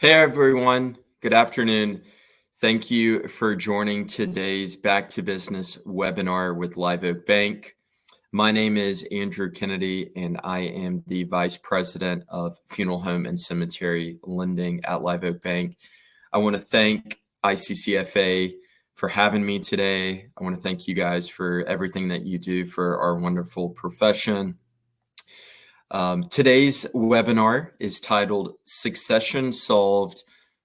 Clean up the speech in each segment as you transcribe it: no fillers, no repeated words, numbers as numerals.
Hey everyone, good afternoon. Thank you for joining today's Back to Business webinar with Live Oak Bank. My name is Andrew Kennedy, and I am the Vice President of Funeral Home and Cemetery Lending at Live Oak Bank. I want to thank ICCFA for having me today. I want to thank you guys for everything that you do for our wonderful profession. Today's webinar is titled Succession Solved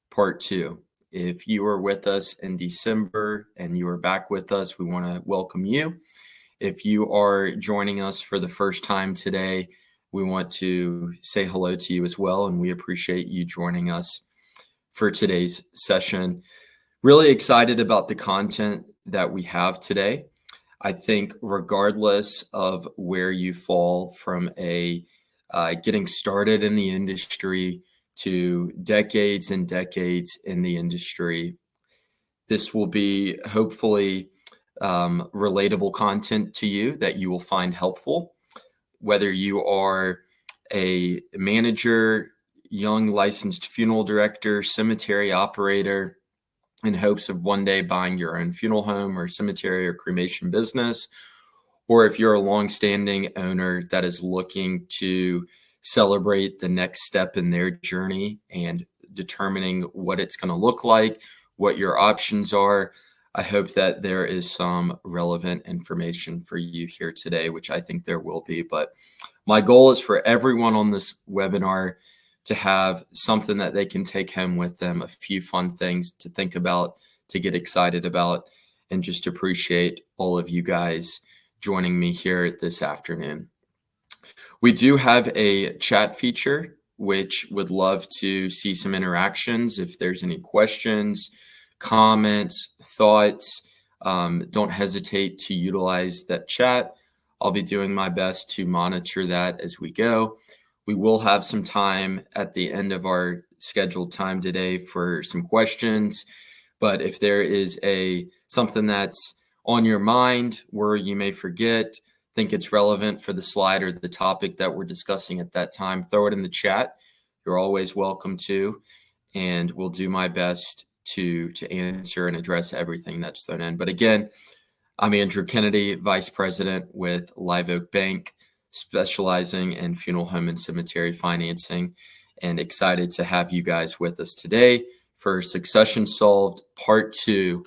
Part 2. If you were with us in December and you are back with us, we want to welcome you. If you are joining us for the first time today, we want to say hello to you as well, and we appreciate you joining us for today's session. Really excited about the content that we have today. I think regardless of where you fall from a getting started in the industry to decades and decades in the industry, this will be hopefully relatable content to you that you will find helpful. Whether you are a manager, young licensed funeral director, cemetery operator, in hopes of one day buying your own funeral home or cemetery or cremation business, or if you're a longstanding owner that is looking to celebrate the next step in their journey and determining what it's going to look like, what your options are, I hope that there is some relevant information for you here today, which I think there will be. But my goal is for everyone on this webinar to have something that they can take home with them, a few fun things to think about, to get excited about, and just appreciate all of you guys joining me here this afternoon. We do have a chat feature, which would love to see some interactions. If there's any questions, comments, thoughts, don't hesitate to utilize that chat. I'll be doing my best to monitor that as we go. We will have some time at the end of our scheduled time today for some questions. But if there is something that's on your mind where you may forget, think it's relevant for the slide or the topic that we're discussing at that time, throw it in the chat. You're always welcome to, and we'll do my best to answer and address everything that's thrown in. But again, I'm Andrew Kennedy, Vice President with Live Oak Bank, specializing in funeral home and cemetery financing, and excited to have you guys with us today for Succession Solved Part 2,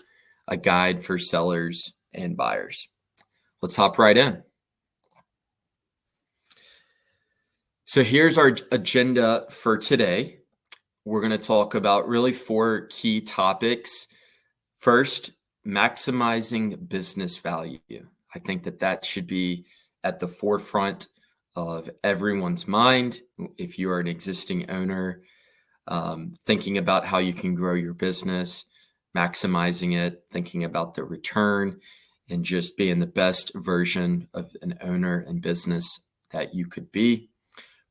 a guide for sellers and buyers. Let's hop right in. So here's our agenda for today. We're going to talk about really 4 key topics. First, maximizing business value. I think that should be at the forefront of everyone's mind. If you are an existing owner, thinking about how you can grow your business, maximizing it, thinking about the return, and just being the best version of an owner and business that you could be.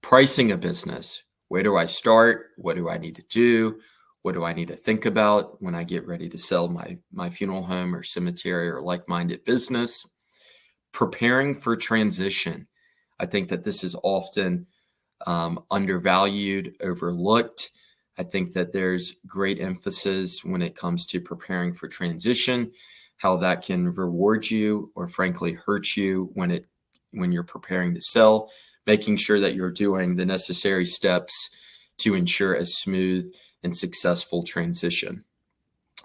Pricing a business. Where do I start? What do I need to do? What do I need to think about when I get ready to sell my funeral home or cemetery or like-minded business? Preparing for transition. I think that this is often undervalued, overlooked. I think that there's great emphasis when it comes to preparing for transition, how that can reward you or frankly hurt you when you're preparing to sell, making sure that you're doing the necessary steps to ensure a smooth and successful transition.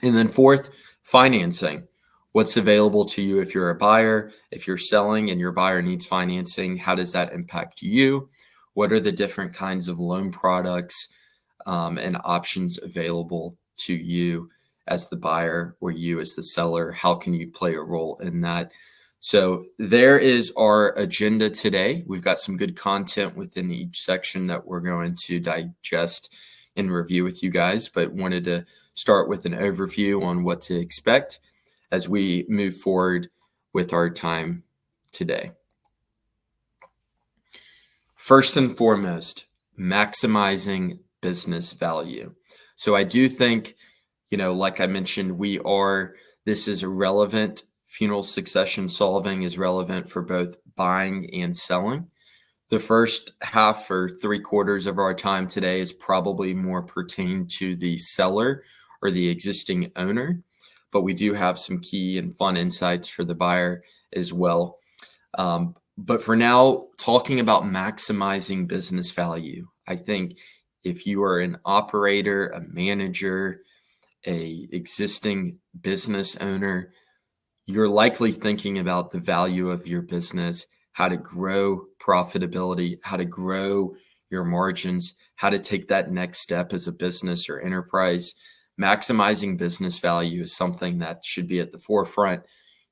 And then fourth, financing. What's available to you if you're a buyer? If you're selling and your buyer needs financing, how does that impact you? What are the different kinds of loan products and options available to you as the buyer or you as the seller? How can you play a role in that? So there is our agenda today. We've got some good content within each section that we're going to digest and review with you guys, but wanted to start with an overview on what to expect as we move forward with our time today. First and foremost, maximizing business value. So I do think, like I mentioned, this is relevant. Funeral succession solving is relevant for both buying and selling. The first half or 3/4 of our time today is probably more pertained to the seller or the existing owner, but we do have some key and fun insights for the buyer as well. But for now, talking about maximizing business value, I think if you are an operator, a manager, a existing business owner, you're likely thinking about the value of your business, how to grow profitability, how to grow your margins, how to take that next step as a business or enterprise. Maximizing business value is something that should be at the forefront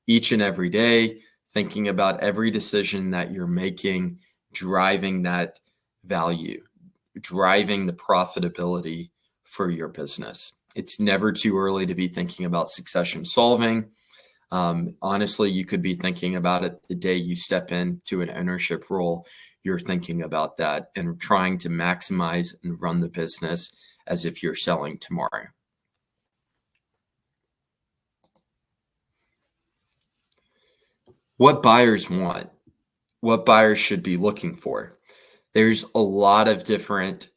each and every day, thinking about every decision that you're making, driving that value, driving the profitability for your business. It's never too early to be thinking about succession solving. Honestly, you could be thinking about it the day you step into an ownership role. You're thinking about that and trying to maximize and run the business as if you're selling tomorrow. What buyers want, what buyers should be looking for. There's a lot of different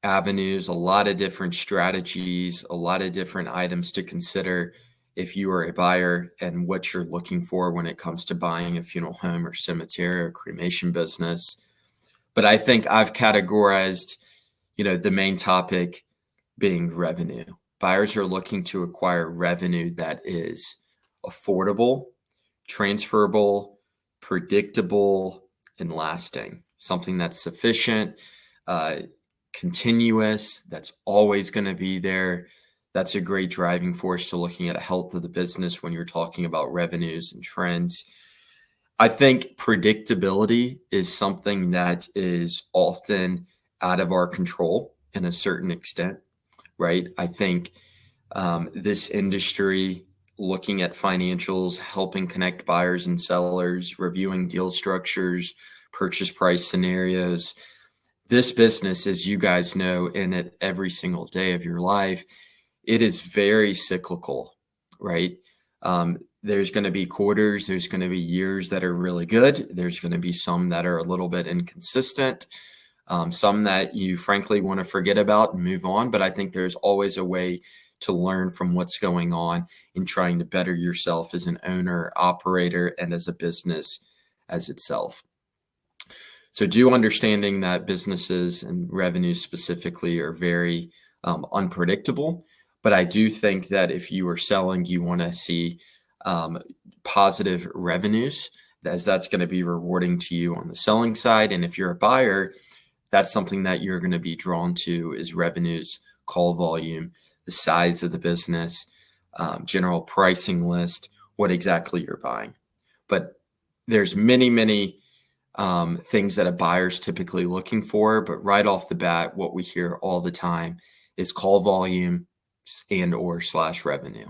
avenues, a lot of different strategies, a lot of different items to consider if you are a buyer and what you're looking for when it comes to buying a funeral home or cemetery or cremation business. But I think I've categorized, the main topic being revenue. Buyers are looking to acquire revenue that is affordable, transferable, predictable, and lasting. Something that's sufficient, continuous, that's always going to be there. That's a great driving force to looking at a health of the business when you're talking about revenues and trends. I think predictability is something that is often out of our control in a certain extent, right? I think this industry, looking at financials, helping connect buyers and sellers, reviewing deal structures, purchase price scenarios. This business, as you guys know, in it every single day of your life, it is very cyclical, right? There's going to be quarters, there's going to be years that are really good. There's going to be some that are a little bit inconsistent, some that you frankly want to forget about and move on. But I think there's always a way to learn from what's going on in trying to better yourself as an owner, operator, and as a business as itself. So understanding that businesses and revenues specifically are very unpredictable. But I do think that if you are selling, you want to see positive revenues, as that's going to be rewarding to you on the selling side. And if you're a buyer, that's something that you're going to be drawn to is revenues, call volume, the size of the business, general pricing list, what exactly you're buying. But there's many, many things that a buyer's typically looking for. But right off the bat, what we hear all the time is call volume and/or / revenue.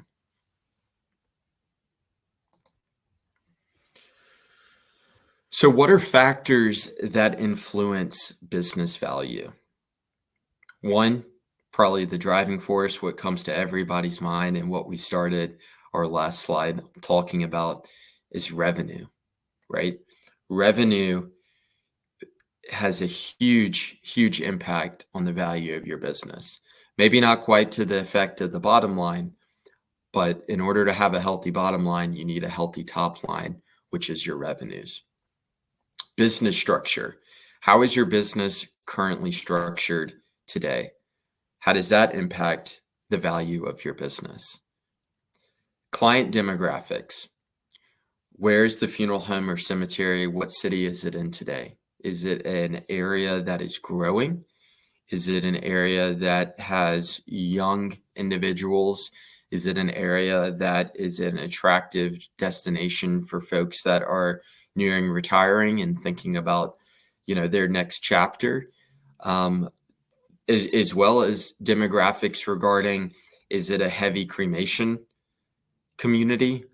So what are factors that influence business value? One, probably the driving force, what comes to everybody's mind and what we started our last slide talking about is revenue, right? Revenue has a huge, huge impact on the value of your business. Maybe not quite to the effect of the bottom line, but in order to have a healthy bottom line, you need a healthy top line, which is your revenues. Business structure. How is your business currently structured today? How does that impact the value of your business? Client demographics. Where's the funeral home or cemetery? What city is it in today? Is it an area that is growing? Is it an area that has young individuals? Is it an area that is an attractive destination for folks that are nearing retiring and thinking about, their next chapter? As well as demographics regarding, is it a heavy cremation community?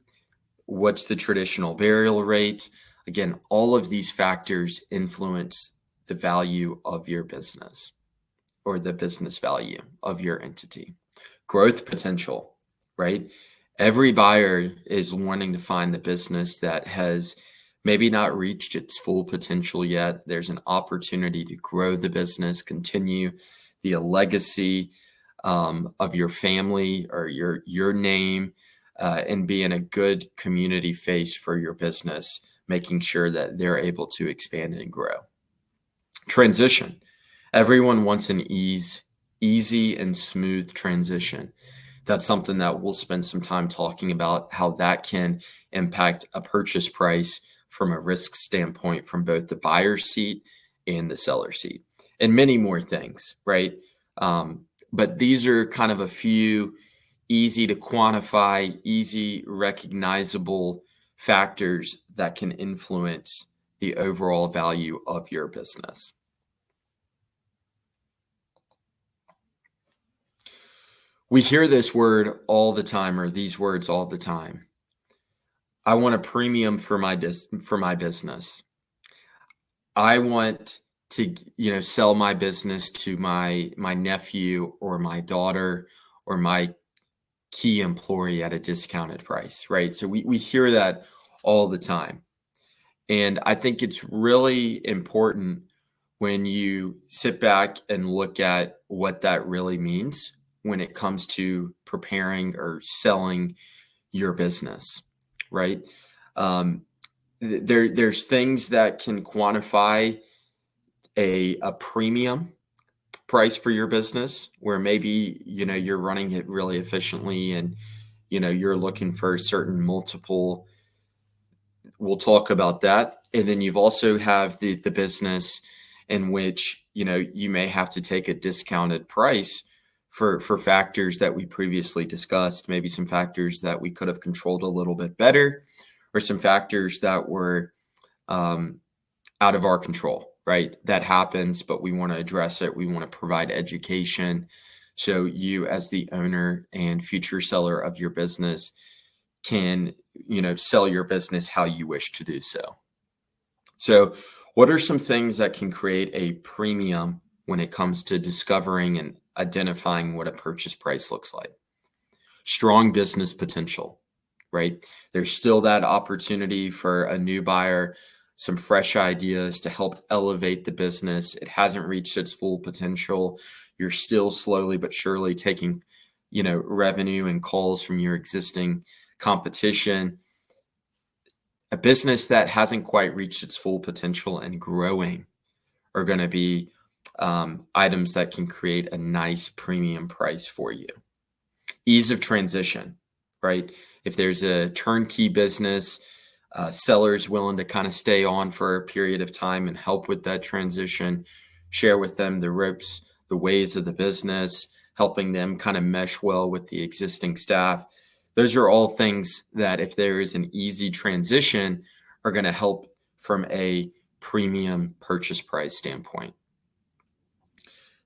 What's the traditional burial rate? Again, all of these factors influence the value of your business or the business value of your entity. Growth potential, right? Every buyer is wanting to find the business that has maybe not reached its full potential yet. There's an opportunity to grow the business, continue the legacy of your family or your name, and being a good community face for your business, making sure that they're able to expand and grow. Transition. Everyone wants an easy and smooth transition. That's something that we'll spend some time talking about, how that can impact a purchase price from a risk standpoint from both the buyer seat and the seller seat, and many more things, right? But these are kind of a few easy to quantify, easy recognizable factors that can influence the overall value of your business. We hear this word all the time, or these words all the time. I want a premium for my business. I want to, sell my business to my nephew or my daughter or my key employee at a discounted price, right? So we hear that all the time. And I think it's really important when you sit back and look at what that really means when it comes to preparing or selling your business, right? There's things that can quantify a premium price for your business, where maybe you're running it really efficiently and you're looking for a certain multiple. We'll talk about that. And then you've also have the business in which you may have to take a discounted price for factors that we previously discussed, maybe some factors that we could have controlled a little bit better, or some factors that were out of our control, right? That happens, but we want to address it. We want to provide education so you, as the owner and future seller of your business, can sell your business how you wish to do so. So what are some things that can create a premium when it comes to discovering and identifying what a purchase price looks like? Strong business potential, right? There's still that opportunity for a new buyer, some fresh ideas to help elevate the business. It hasn't reached its full potential. You're still slowly but surely taking, revenue and calls from your existing competition. A business that hasn't quite reached its full potential and growing are going to be items that can create a nice premium price for you. Ease of transition, right? If there's a turnkey business, sellers willing to kind of stay on for a period of time and help with that transition, share with them the ropes, the ways of the business, helping them kind of mesh well with the existing staff. Those are all things that, if there is an easy transition, are going to help from a premium purchase price standpoint.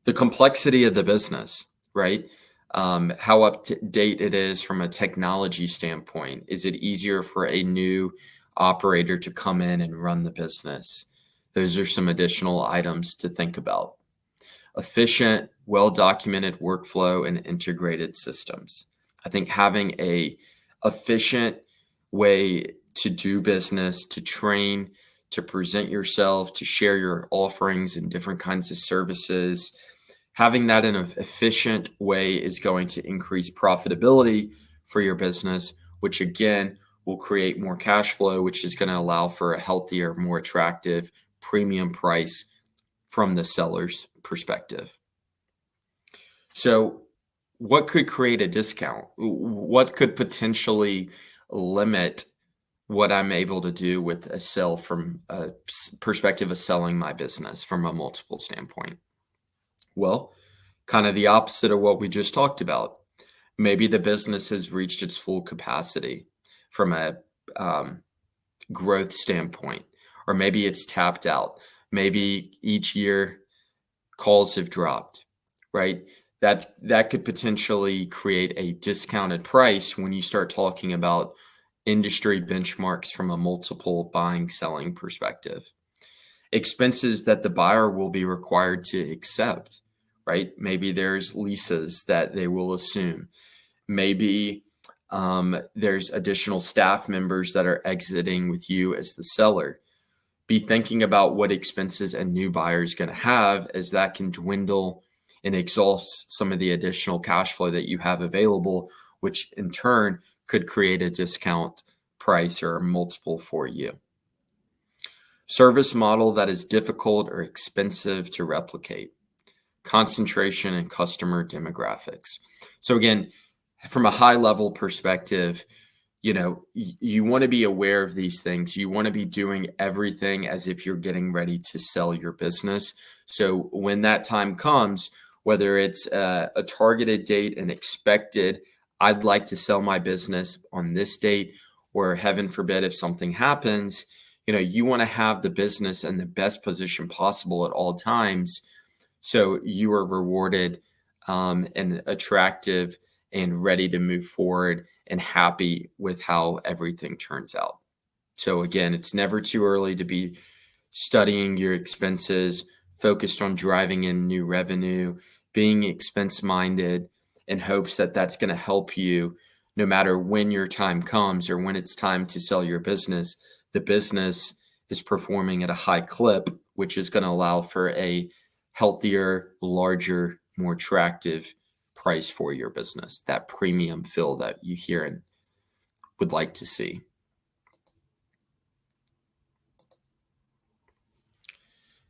The complexity of the business, right? How up to date it is from a technology standpoint. Is it easier for a new operator to come in and run the business? Those are some additional items to think about. Efficient, well-documented workflow and integrated systems. I think having a efficient way to do business, to train, to present yourself, to share your offerings and different kinds of services, having that in an efficient way is going to increase profitability for your business, which again will create more cash flow, which is going to allow for a healthier, more attractive premium price from the seller's perspective. So what could create a discount? What could potentially limit what I'm able to do with a sell from a perspective of selling my business from a multiple standpoint? Well, kind of the opposite of what we just talked about. Maybe the business has reached its full capacity from a growth standpoint, or maybe it's tapped out. Maybe each year calls have dropped, right? That could potentially create a discounted price when you start talking about industry benchmarks from a multiple buying, selling perspective. Expenses that the buyer will be required to accept, right? Maybe there's leases that they will assume. Maybe There's additional staff members that are exiting with you as the seller. Be thinking about what expenses a new buyer is going to have, as that can dwindle and exhaust some of the additional cash flow that you have available, which in turn could create a discount price or a multiple for you. Service model that is difficult or expensive to replicate. Concentration in customer demographics. So again, from a high level perspective, you want to be aware of these things. You want to be doing everything as if you're getting ready to sell your business. So when that time comes, whether it's a targeted date, an expected, I'd like to sell my business on this date, or heaven forbid, if something happens, you want to have the business in the best position possible at all times. So you are rewarded and attractive and ready to move forward and happy with how everything turns out. So again, it's never too early to be studying your expenses, focused on driving in new revenue, being expense minded in hopes that that's going to help you no matter when your time comes or when it's time to sell your business. The business is performing at a high clip, which is going to allow for a healthier, larger, more attractive price for your business, that premium fill that you hear and would like to see.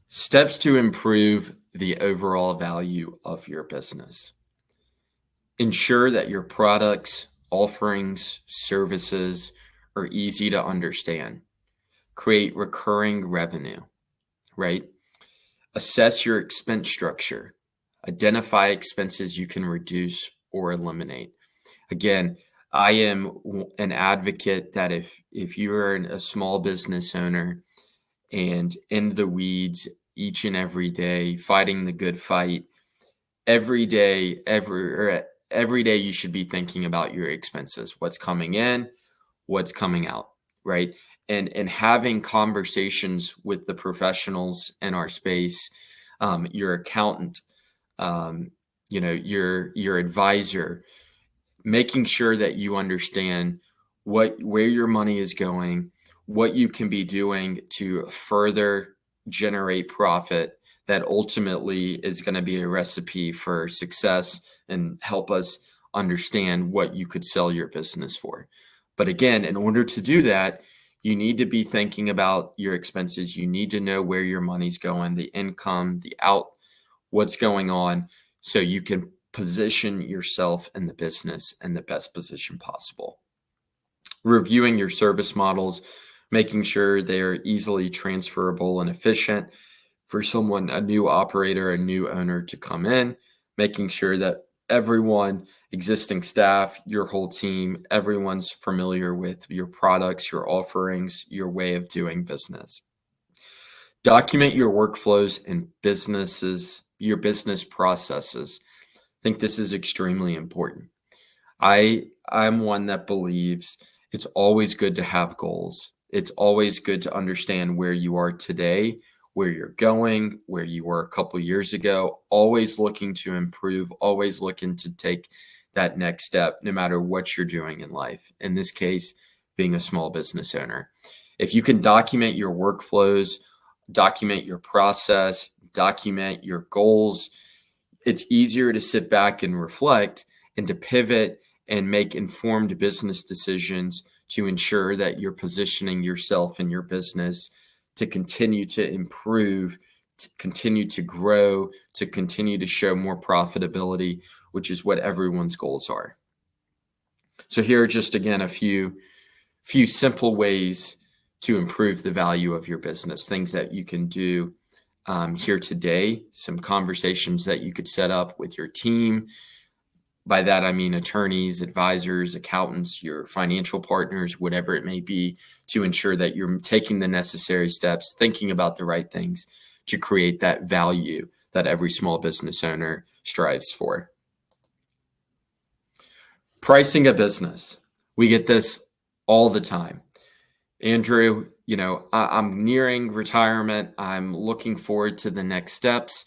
Steps to improve the overall value of your business. Ensure that your products, offerings, services are easy to understand. Create recurring revenue, right? Assess your expense structure. Identify expenses you can reduce or eliminate. Again, I am an advocate that if you're a small business owner and in the weeds each and every day, fighting the good fight, every day you should be thinking about your expenses, what's coming in, what's coming out, right? And having conversations with the professionals in our space, your accountant, your advisor, making sure that you understand where your money is going, what you can be doing to further generate profit that ultimately is going to be a recipe for success and help us understand what you could sell your business for. But again, in order to do that, you need to be thinking about your expenses. You need to know where your money's going, the income, the out, what's going on, so you can position yourself in the business in the best position possible. Reviewing your service models, making sure they're easily transferable and efficient for someone, a new operator, a new owner to come in, making sure that everyone, existing staff, your whole team, everyone's familiar with your products, your offerings, your way of doing business. Document your workflows and your business processes. I think this is extremely important. I'm one that believes it's always good to have goals. It's always good to understand where you are today, where you're going, where you were a couple of years ago, always looking to improve, always looking to take that next step, no matter what you're doing in life. In this case, being a small business owner. If you can document your workflows, document your process, document your goals, it's easier to sit back and reflect and to pivot and make informed business decisions to ensure that you're positioning yourself and your business to continue to improve, to continue to grow, to continue to show more profitability, which is what everyone's goals are. So here are just, again, a few simple ways to improve the value of your business, things that you can do here today, some conversations that you could set up with your team. By that, I mean attorneys, advisors, accountants, your financial partners, whatever it may be, to ensure that you're taking the necessary steps, thinking about the right things to create that value that every small business owner strives for. Pricing a business. We get this all the time. Andrew, I'm nearing retirement. I'm looking forward to the next steps.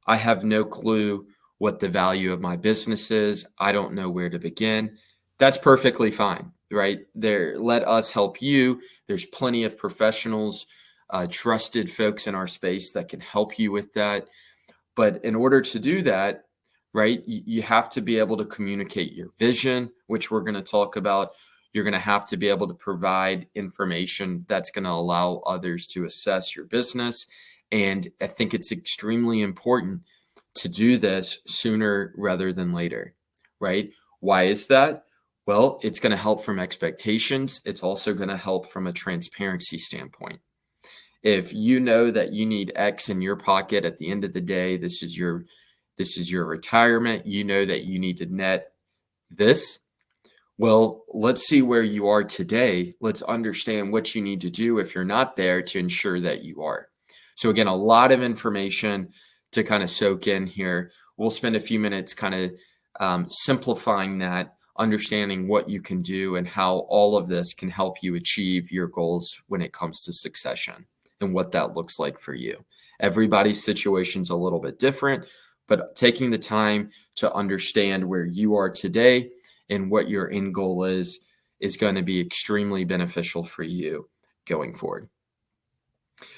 I have no clue what the value of my business is. I don't know where to begin. That's perfectly fine, right? Let us help you. There's plenty of professionals, trusted folks in our space that can help you with that. But in order to do that, right, you have to be able to communicate your vision, which we're going to talk about. You're going to have to be able to provide information that's going to allow others to assess your business. And I think it's extremely important to do this sooner rather than later, right? Why is that? Well, it's going to help from expectations. It's also going to help from a transparency standpoint. If you know that you need X in your pocket at the end of the day, this is your retirement, you know that you need to net this. Well, let's see where you are today. Let's understand what you need to do if you're not there to ensure that you are. So again, a lot of information to kind of soak in here. We'll spend a few minutes kind of simplifying that, understanding what you can do and how all of this can help you achieve your goals when it comes to succession and what that looks like for you. Everybody's situation's a little bit different, but taking the time to understand where you are today and what your end goal is going to be extremely beneficial for you going forward.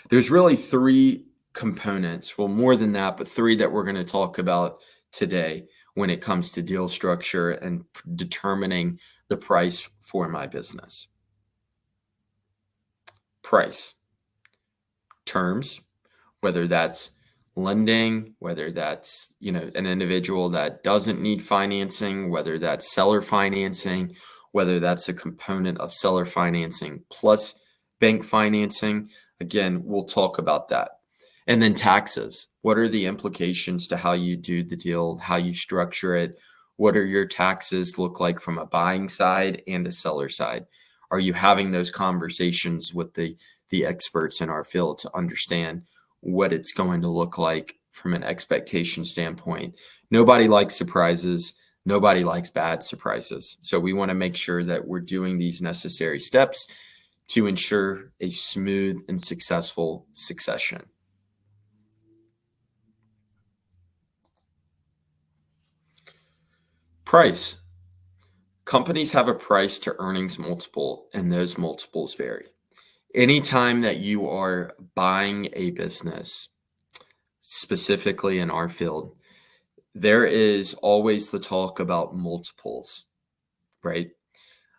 There's really three components, well, more than that, but three that we're going to talk about today when it comes to deal structure and determining the price for my business. Price. Terms, whether that's lending, whether that's, an individual that doesn't need financing, whether that's seller financing, whether that's a component of seller financing plus bank financing. Again, we'll talk about that. And then taxes. What are the implications to how you do the deal, how you structure it? What are your taxes look like from a buying side and a seller side? Are you having those conversations with the experts in our field to understand what it's going to look like from an expectation standpoint? Nobody likes surprises. Nobody likes bad surprises. So we want to make sure that we're doing these necessary steps to ensure a smooth and successful succession. Price. Companies have a price to earnings multiple, and those multiples vary. Anytime that you are buying a business, specifically in our field, there is always the talk about multiples, right?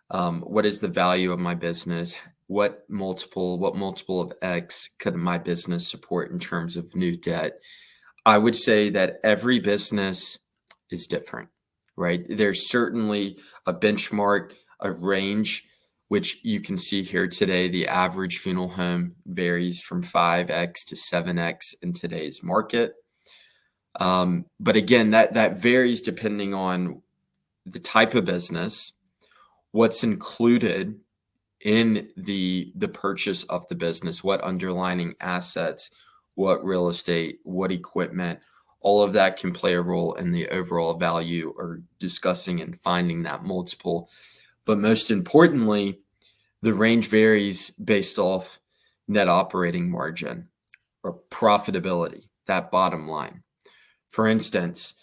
What is the value of my business? What multiple of X could my business support in terms of new debt? I would say that every business is different, right? There's certainly a benchmark, a range, which you can see here today. The average funeral home varies from 5X to 7X in today's market. But again, that varies depending on the type of business, what's included in the purchase of the business, what underlying assets, what real estate, what equipment, all of that can play a role in the overall value or discussing and finding that multiple. But most importantly, the range varies based off net operating margin or profitability, that bottom line. For instance,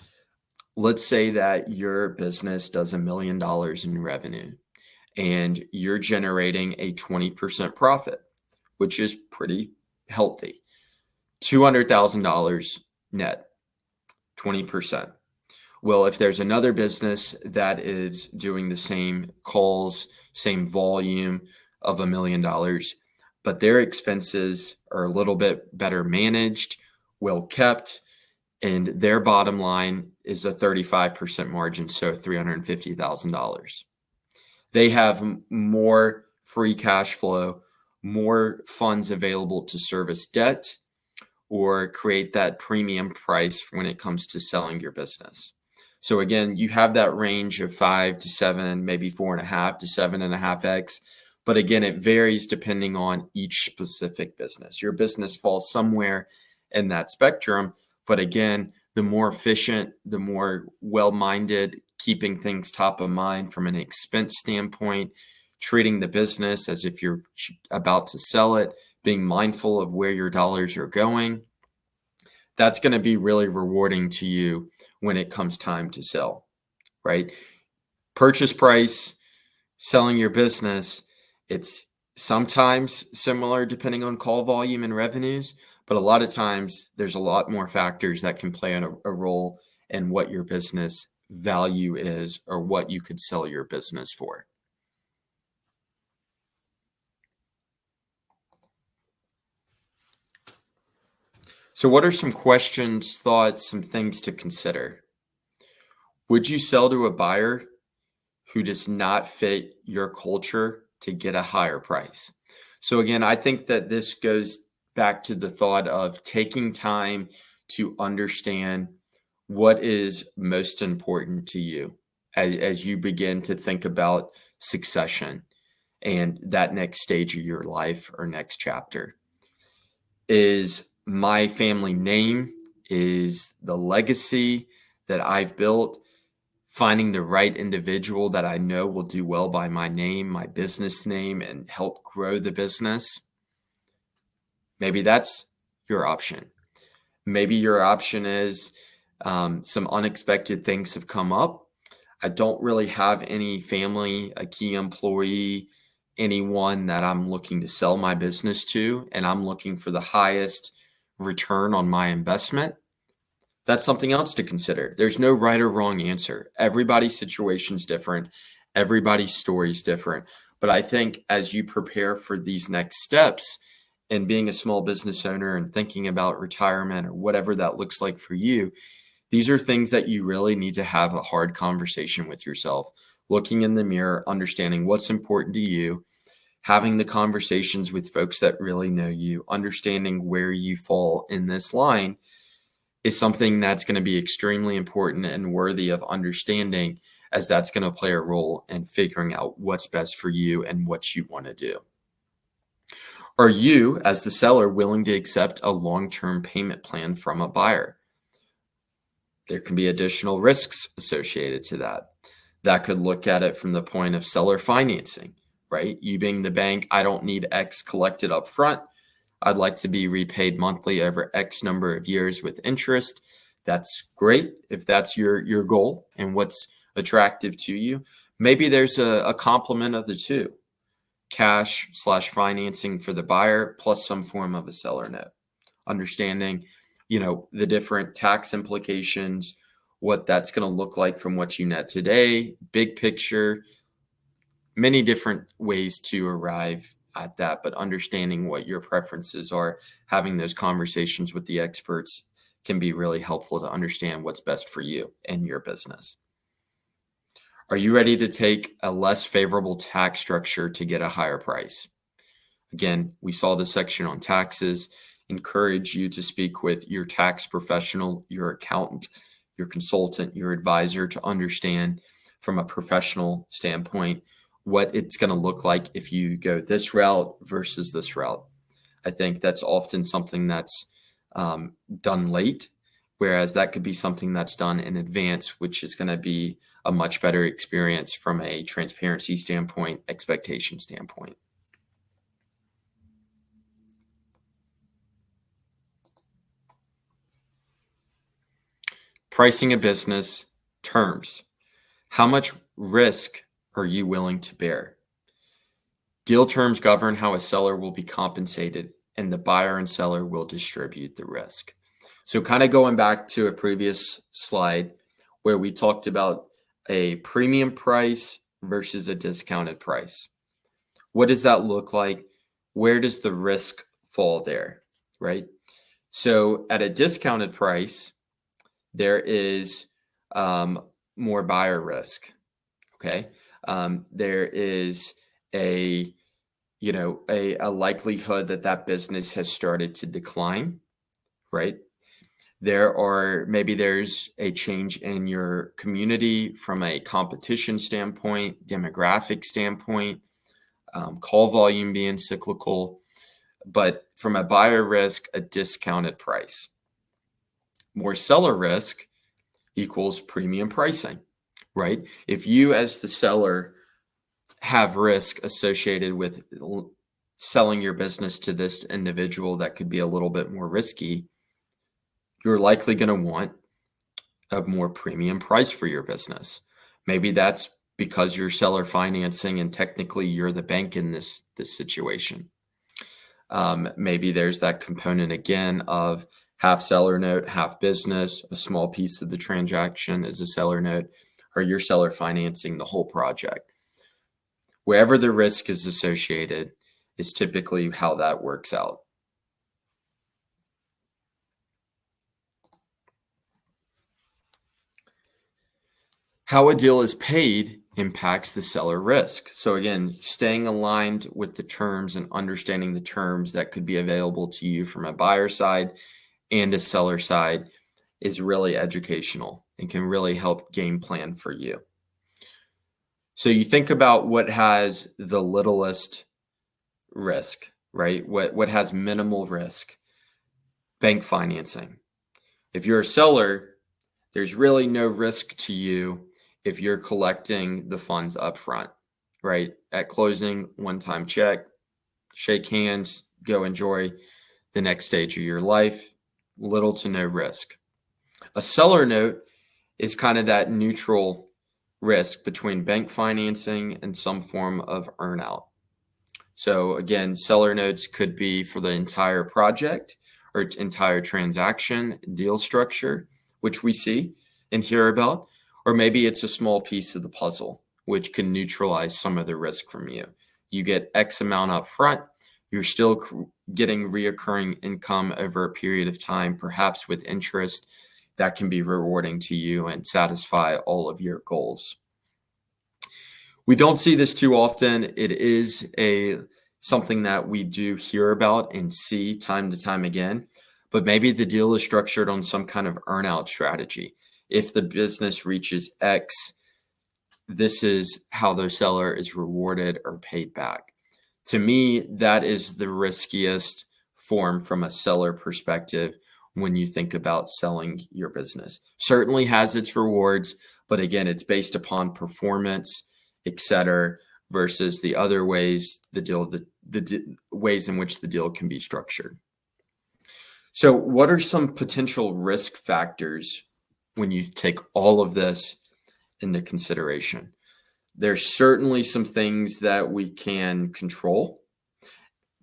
let's say that your business does $1 million in revenue and you're generating a 20% profit, which is pretty healthy. $200,000 net, 20%. Well, if there's another business that is doing the same calls, same volume of $1 million, but their expenses are a little bit better managed, well kept, and their bottom line is a 35% margin, so $350,000. They have more free cash flow, more funds available to service debt or create that premium price when it comes to selling your business. So again, you have that range of 5 to 7, maybe 4.5 to 7.5X. But again, it varies depending on each specific business. Your business falls somewhere in that spectrum. But again, the more efficient, the more well-minded, keeping things top of mind from an expense standpoint, treating the business as if you're about to sell it, being mindful of where your dollars are going, that's going to be really rewarding to you when it comes time to sell, right? Purchase price, selling your business, it's sometimes similar depending on call volume and revenues, but a lot of times there's a lot more factors that can play a role in what your business value is or what you could sell your business for. So what are some questions, thoughts, some things to consider? Would you sell to a buyer who does not fit your culture to get a higher price? So again, I think that this goes back to the thought of taking time to understand what is most important to you as you begin to think about succession and that next stage of your life or next chapter. Is my family name, is the legacy that I've built, finding the right individual that I know will do well by my name, my business name, and help grow the business. Maybe that's your option. Maybe your option is some unexpected things have come up. I don't really have any family, a key employee, anyone that I'm looking to sell my business to, and I'm looking for the highest return on my investment. That's something else to consider. There's no right or wrong answer. Everybody's situation's different. Everybody's story's different. But I think as you prepare for these next steps and being a small business owner and thinking about retirement or whatever that looks like for you, these are things that you really need to have a hard conversation with yourself, looking in the mirror, understanding what's important to you, having the conversations with folks that really know you, understanding where you fall in this line is something that's going to be extremely important and worthy of understanding, as that's going to play a role in figuring out what's best for you and what you want to do. Are you, as the seller, willing to accept a long-term payment plan from a buyer? There can be additional risks associated to that. That could look at it from the point of seller financing, right? You being the bank, I don't need X collected up front. I'd like to be repaid monthly over X number of years with interest. That's great if that's your goal and what's attractive to you. Maybe there's a complement of the two, cash/financing for the buyer plus some form of a seller note. Understanding, the different tax implications, what that's going to look like from what you net today, big picture, many different ways to arrive at that, but understanding what your preferences are, having those conversations with the experts can be really helpful to understand what's best for you and your business. Are you ready to take a less favorable tax structure to get a higher price? Again, we saw the section on taxes. Encourage you to speak with your tax professional, your accountant, your consultant, your advisor to understand from a professional standpoint what it's going to look like if you go this route versus this route. I think that's often something that's done late, whereas that could be something that's done in advance, which is going to be a much better experience from a transparency standpoint, expectation standpoint. Pricing a business, terms. How much risk are you willing to bear? Deal terms govern how a seller will be compensated, and the buyer and seller will distribute the risk. So kind of going back to a previous slide where we talked about a premium price versus a discounted price. What does that look like? Where does the risk fall there, right? So at a discounted price, there is more buyer risk, okay? There is a likelihood that business has started to decline, right? There's a change in your community from a competition standpoint, demographic standpoint, call volume being cyclical, but from a buyer risk, a discounted price. More seller risk equals premium pricing, right? If you as the seller have risk associated with selling your business to this individual that could be a little bit more risky, you're likely going to want a more premium price for your business. Maybe that's because you're seller financing and technically you're the bank in this situation. Maybe there's that component again of half seller note, half business, a small piece of the transaction is a seller note, or you're seller financing the whole project. Wherever the risk is associated is typically how that works out. How a deal is paid impacts the seller risk. So again, staying aligned with the terms and understanding the terms that could be available to you from a buyer side and a seller side is really educational and can really help game plan for you. So you think about what has the littlest risk, right? What has minimal risk? Bank financing. If you're a seller, there's really no risk to you if you're collecting the funds up front, right? At closing, one-time check, shake hands, go enjoy the next stage of your life, little to no risk. A seller note is kind of that neutral risk between bank financing and some form of earnout. So again, seller notes could be for the entire project or entire transaction, deal structure, which we see and hear about, or maybe it's a small piece of the puzzle, which can neutralize some of the risk from you. You get X amount up front, you're still getting reoccurring income over a period of time, perhaps with interest that can be rewarding to you and satisfy all of your goals. We don't see this too often. It is something that we do hear about and see time to time again, but maybe the deal is structured on some kind of earnout strategy. If the business reaches X, this is how the seller is rewarded or paid back. To me, that is the riskiest form from a seller perspective when you think about selling your business. Certainly has its rewards, but again, it's based upon performance, etc., versus the other ways the ways in which the deal can be structured. So what are some potential risk factors when you take all of this into consideration? There's certainly some things that we can control,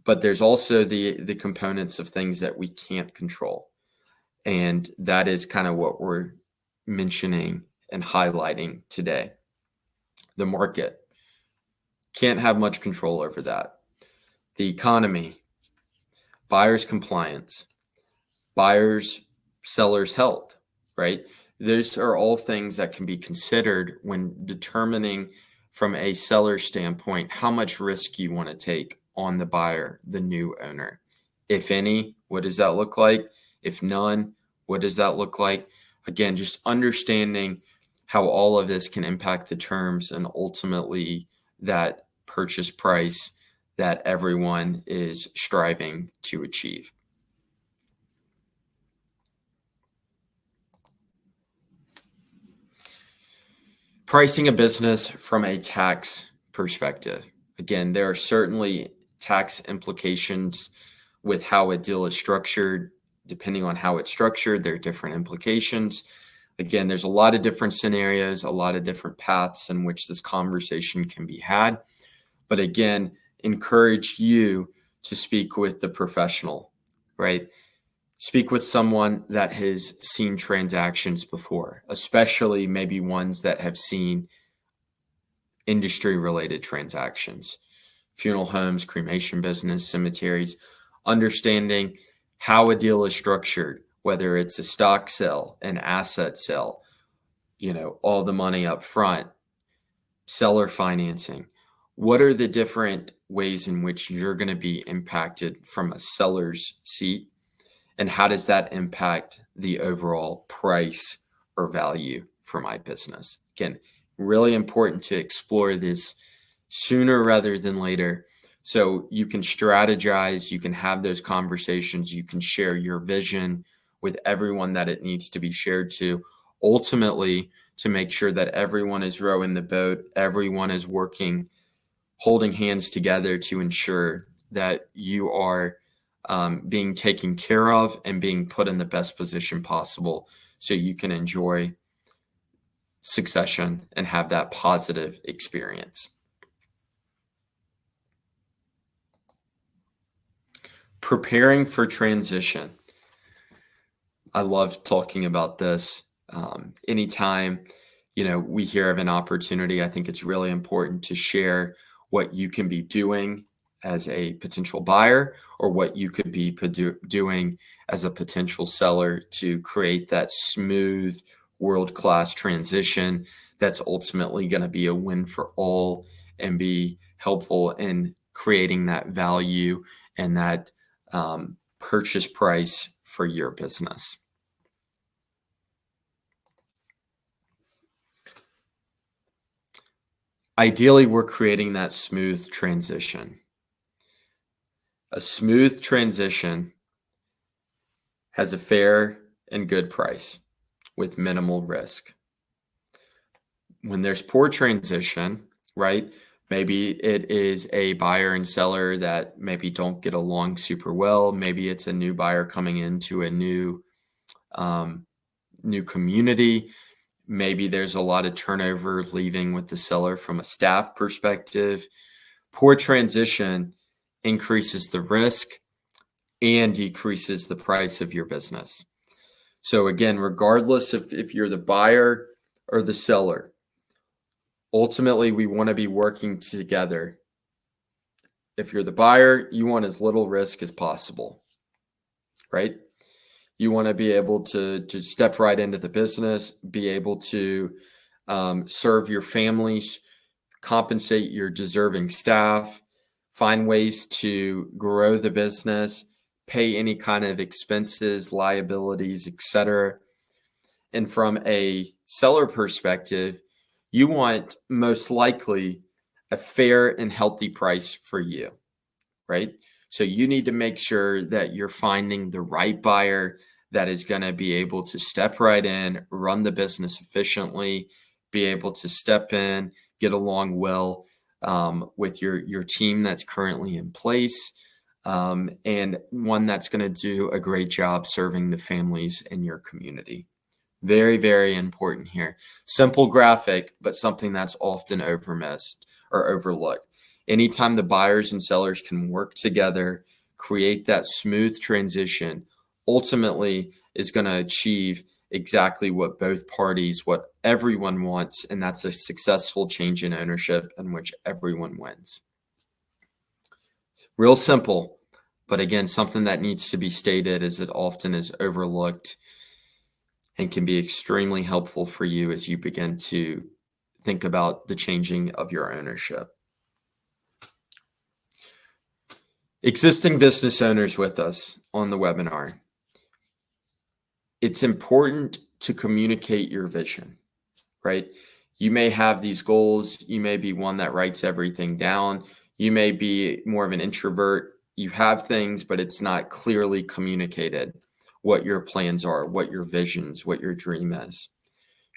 but there's also the components of things that we can't control. And that is kind of what we're mentioning and highlighting today. The market. Can't have much control over that. The economy, buyers' compliance, buyers, sellers' health, right? Those are all things that can be considered when determining from a seller standpoint how much risk you want to take on the buyer, the new owner. If any, what does that look like? If none, what does that look like? Again, just understanding how all of this can impact the terms and ultimately that purchase price that everyone is striving to achieve. Pricing a business from a tax perspective. Again, there are certainly tax implications with how a deal is structured. Depending on how it's structured, there are different implications. Again, there's a lot of different scenarios, a lot of different paths in which this conversation can be had. But again, encourage you to speak with the professional, right? Speak with someone that has seen transactions before, especially maybe ones that have seen industry-related transactions, funeral homes, cremation business, cemeteries, understanding how a deal is structured, whether it's a stock sale, an asset sale, all the money up front, seller financing. What are the different ways in which you're going to be impacted from a seller's seat? And how does that impact the overall price or value for my business? Again, really important to explore this sooner rather than later. So you can strategize, you can have those conversations, you can share your vision with everyone that it needs to be shared to, ultimately to make sure that everyone is rowing the boat, everyone is working, holding hands together to ensure that you are being taken care of and being put in the best position possible so you can enjoy succession and have that positive experience. Preparing for transition. I love talking about this. Anytime, we hear of an opportunity, I think it's really important to share what you can be doing as a potential buyer or what you could be doing as a potential seller to create that smooth, world-class transition that's ultimately going to be a win for all and be helpful in creating that value and that purchase price for your business. Ideally, we're creating that smooth transition. A smooth transition has a fair and good price with minimal risk. When there's poor transition, right? Maybe it is a buyer and seller that maybe don't get along super well. Maybe it's a new buyer coming into a new community. Maybe there's a lot of turnover leaving with the seller from a staff perspective. Poor transition increases the risk and decreases the price of your business. So again, regardless if you're the buyer or the seller, ultimately we want to be working together. If you're the buyer, you want as little risk as possible, right? You want to be able to step right into the business, be able to serve your families, compensate your deserving staff, find ways to grow the business, pay any kind of expenses, liabilities, etc. And from a seller perspective, you want most likely a fair and healthy price for you, right? So you need to make sure that you're finding the right buyer that is going to be able to step right in, run the business efficiently, be able to step in, get along well with your team that's currently in place, and one that's going to do a great job serving the families in your community. Very, very important here. Simple graphic, but something that's often overmissed or overlooked. Anytime the buyers and sellers can work together, create that smooth transition, ultimately is going to achieve exactly what both parties, what everyone wants, and that's a successful change in ownership in which everyone wins. It's real simple, but again, something that needs to be stated as it often is overlooked and can be extremely helpful for you as you begin to think about the changing of your ownership. Existing business owners with us on the webinar. It's important to communicate your vision, right? You may have these goals. You may be one that writes everything down. You may be more of an introvert. You have things, but it's not clearly communicated what your plans are, what your visions, what your dream is.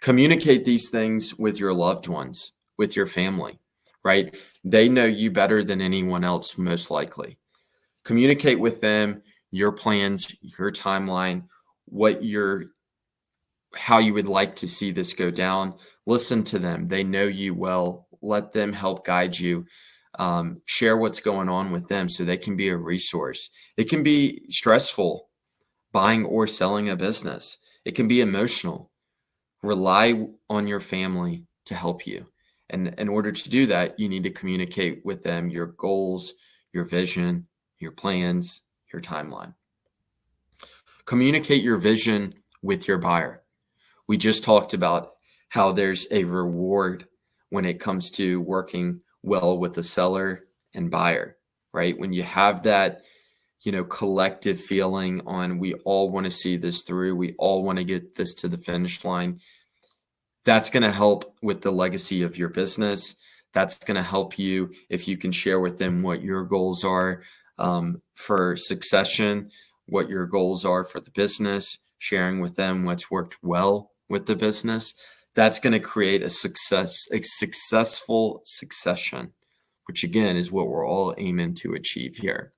Communicate these things with your loved ones, with your family, right? They know you better than anyone else, most likely. Communicate with them your plans, your timeline, how you would like to see this go down. Listen to them. They know you well. Let them help guide you. Share what's going on with them so they can be a resource. It can be stressful buying or selling a business. It can be emotional. Rely on your family to help you. And in order to do that, you need to communicate with them your goals, your vision, your plans, your timeline. Communicate your vision with your buyer. We just talked about how there's a reward when it comes to working well with the seller and buyer, right? When you have that collective feeling on we all want to see this through, we all want to get this to the finish line, that's going to help with the legacy of your business. That's going to help you if you can share with them what your goals are for succession, what your goals are for the business, sharing with them what's worked well with the business. That's going to create a successful succession, which again is what we're all aiming to achieve here.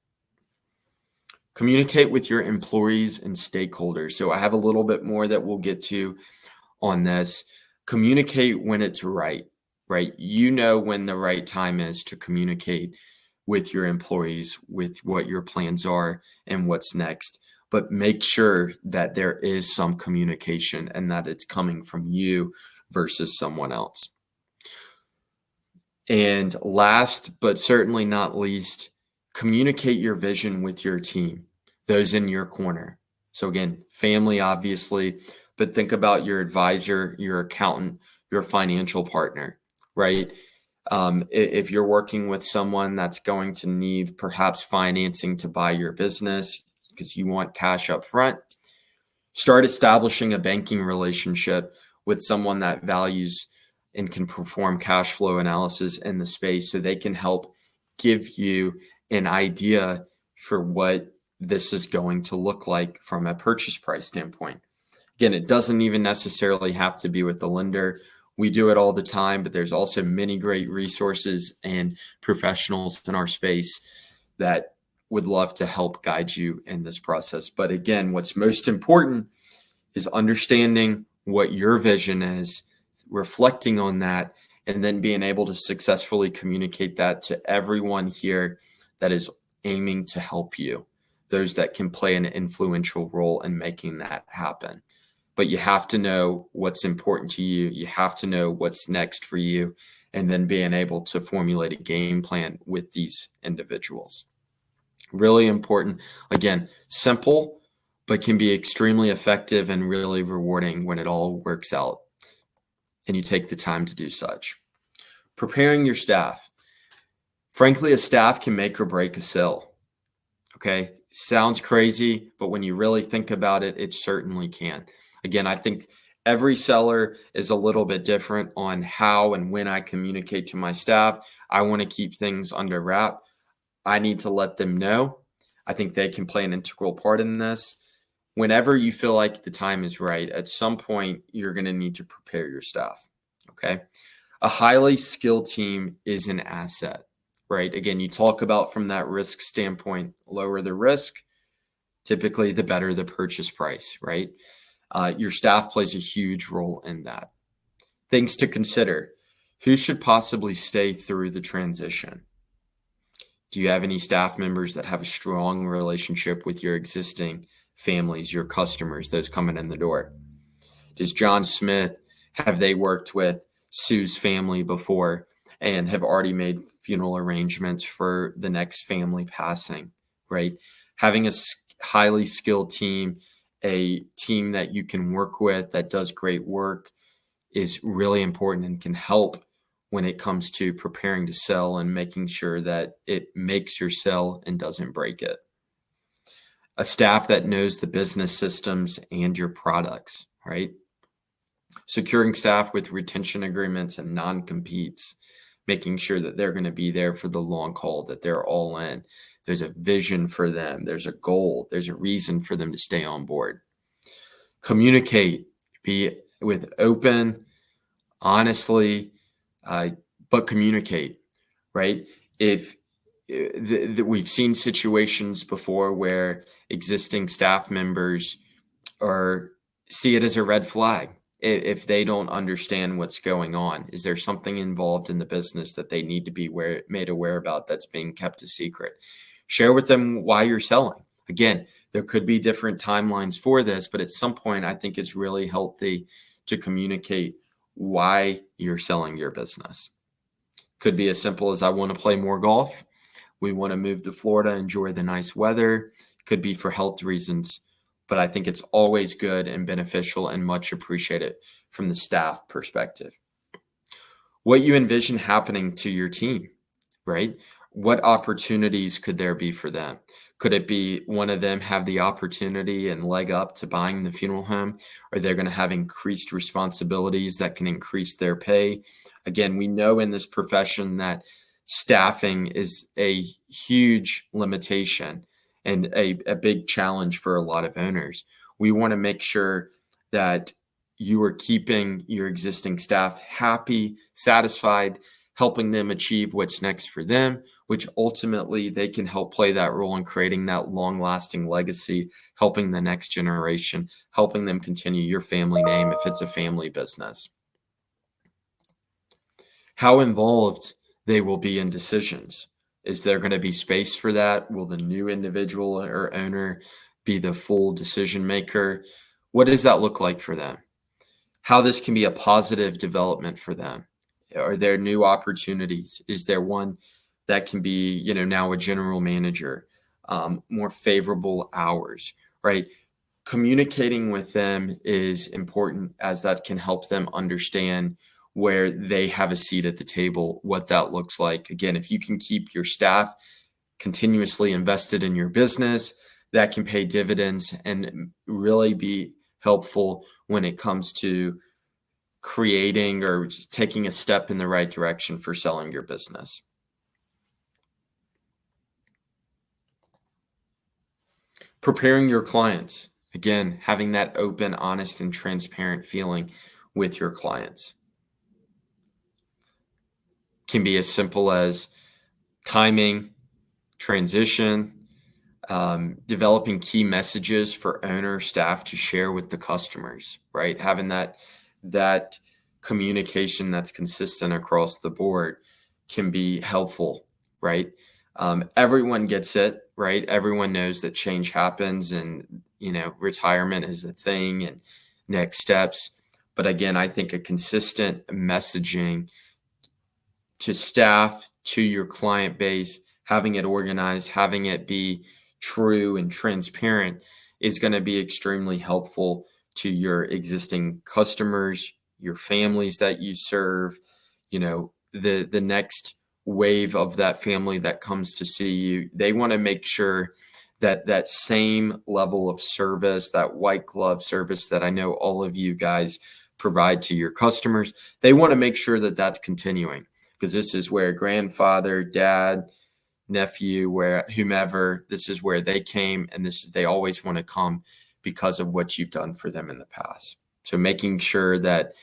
Communicate with your employees and stakeholders. So I have a little bit more that we'll get to on this. Communicate when it's right, right? You know when the right time is to communicate with your employees, with what your plans are and what's next. But make sure that there is some communication and that it's coming from you versus someone else. And last, but certainly not least, communicate your vision with your team, those in your corner. So, again, family, obviously, but think about your advisor, your accountant, your financial partner, right? If you're working with someone that's going to need perhaps financing to buy your business because you want cash up front, start establishing a banking relationship with someone that values and can perform cash flow analysis in the space so they can help give you an idea for what this is going to look like from a purchase price standpoint. Again, it doesn't even necessarily have to be with the lender. We do it all the time, but there's also many great resources and professionals in our space that would love to help guide you in this process. But again, what's most important is understanding what your vision is, reflecting on that, and then being able to successfully communicate that to everyone here that is aiming to help you, those that can play an influential role in making that happen. But you have to know what's important to you. You have to know what's next for you, and then being able to formulate a game plan with these individuals. Really important. Again, simple, but can be extremely effective and really rewarding when it all works out and you take the time to do such. Preparing your staff. Frankly, a staff can make or break a sale. Okay, sounds crazy, but when you really think about it, it certainly can. Again, I think every seller is a little bit different on how and when I communicate to my staff. I want to keep things under wrap. I need to let them know. I think they can play an integral part in this. Whenever you feel like the time is right, at some point, you're going to need to prepare your staff. Okay. A highly skilled team is an asset, right? Again, you talk about from that risk standpoint, lower the risk, typically the better the purchase price, right? Your staff plays a huge role in that. Things to consider. Who should possibly stay through the transition? Do you have any staff members that have a strong relationship with your existing families, your customers, those coming in the door? Does John Smith, have they worked with Sue's family before and have already made funeral arrangements for the next family passing, right? Having a highly skilled team, a team that you can work with that does great work is really important and can help when it comes to preparing to sell and making sure that it makes your sell and doesn't break it. A staff that knows the business systems and your products, right? Securing staff with retention agreements and non-competes, making sure that they're going to be there for the long haul, that they're all in. There's a vision for them. There's a goal. There's a reason for them to stay on board. Communicate, be with open, honestly, but communicate, right? If we've seen situations before where existing staff members see it as a red flag if they don't understand what's going on. Is there something involved in the business that they need to be made aware about that's being kept a secret? Share with them why you're selling. Again, there could be different timelines for this, but at some point, I think it's really healthy to communicate why you're selling your business. Could be as simple as I want to play more golf. We want to move to Florida, enjoy the nice weather. Could be for health reasons, but I think it's always good and beneficial and much appreciated from the staff perspective. What you envision happening to your team, right? What opportunities could there be for them? Could it be one of them have the opportunity and leg up to buying the funeral home? Or they're going to have increased responsibilities that can increase their pay? Again, we know in this profession that staffing is a huge limitation and a big challenge for a lot of owners. We want to make sure that you are keeping your existing staff happy, satisfied, helping them achieve what's next for them, which ultimately they can help play that role in creating that long-lasting legacy, helping the next generation, helping them continue your family name if it's a family business. how involved they will be in decisions. Is there going to be space for that? Will the new individual or owner be the full decision maker? What does that look like for them? How this can be a positive development for them? Are there new opportunities? Is there one that can be, now a general manager, more favorable hours, right? Communicating with them is important, as that can help them understand where they have a seat at the table, what that looks like. Again, if you can keep your staff continuously invested in your business, that can pay dividends and really be helpful when it comes to creating or taking a step in the right direction for selling your business. Preparing your clients. Again, having that open, honest, and transparent feeling with your clients can be as simple as timing, transition, developing key messages for owner staff to share with the customers, right? Having that communication that's consistent across the board can be helpful, right? Everyone gets it, right? Everyone knows that change happens and, retirement is a thing and next steps. But again, I think a consistent messaging to staff, to your client base, having it organized, having it be true and transparent is going to be extremely helpful to your existing customers, your families that you serve, the next wave of that family that comes to see you. They want to make sure that same level of service, that white glove service that I know all of you guys provide to your customers, they want to make sure that that's continuing, because this is where grandfather, dad, nephew, where whomever, this is where they came, and they always want to come because of what you've done for them in the past. So making sure that,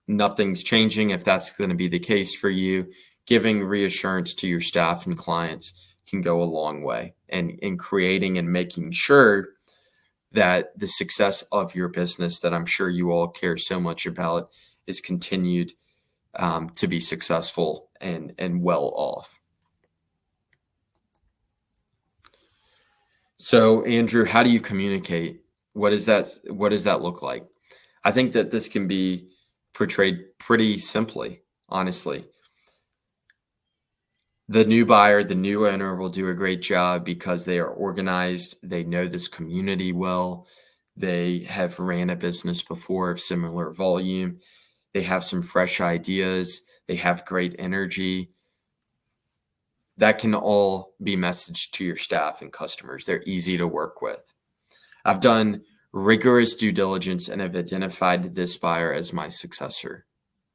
nothing's changing, if that's going to be the case for you, giving reassurance to your staff and clients can go a long way, and in creating and making sure that the success of your business, that I'm sure you all care so much about, is continued to be successful and well off. So, Andrew, how do you communicate? What does that look like? I think that this can be portrayed pretty simply, honestly. The new buyer, the new owner will do a great job because they are organized. They know this community well. They have ran a business before of similar volume. They have some fresh ideas. They have great energy. That can all be messaged to your staff and customers. They're easy to work with. I've done rigorous due diligence and have identified this buyer as my successor.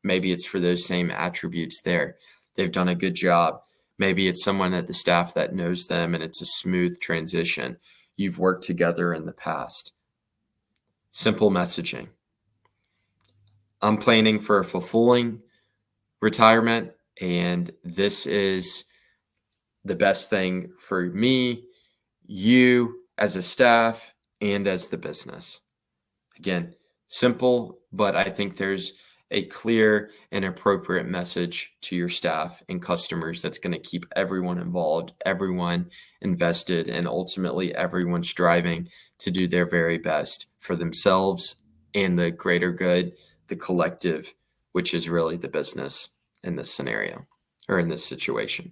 Maybe it's for those same attributes there. They've done a good job. Maybe it's someone at the staff that knows them and it's a smooth transition. You've worked together in the past. Simple messaging. I'm planning for a fulfilling retirement, and this is the best thing for me, you as a staff, and as the business. Again, simple, but I think there's a clear and appropriate message to your staff and customers that's going to keep everyone involved, everyone invested, and ultimately everyone striving to do their very best for themselves and the greater good, the collective, which is really the business in this scenario or in this situation.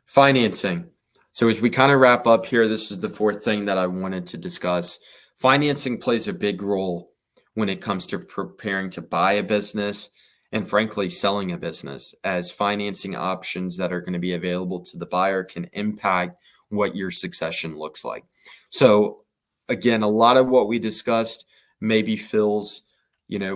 Financing. So as we kind of wrap up here, this is the fourth thing that I wanted to discuss. Financing plays a big role when it comes to preparing to buy a business and frankly selling a business, as financing options that are going to be available to the buyer can impact what your succession looks like. So again, a lot of what we discussed maybe feels,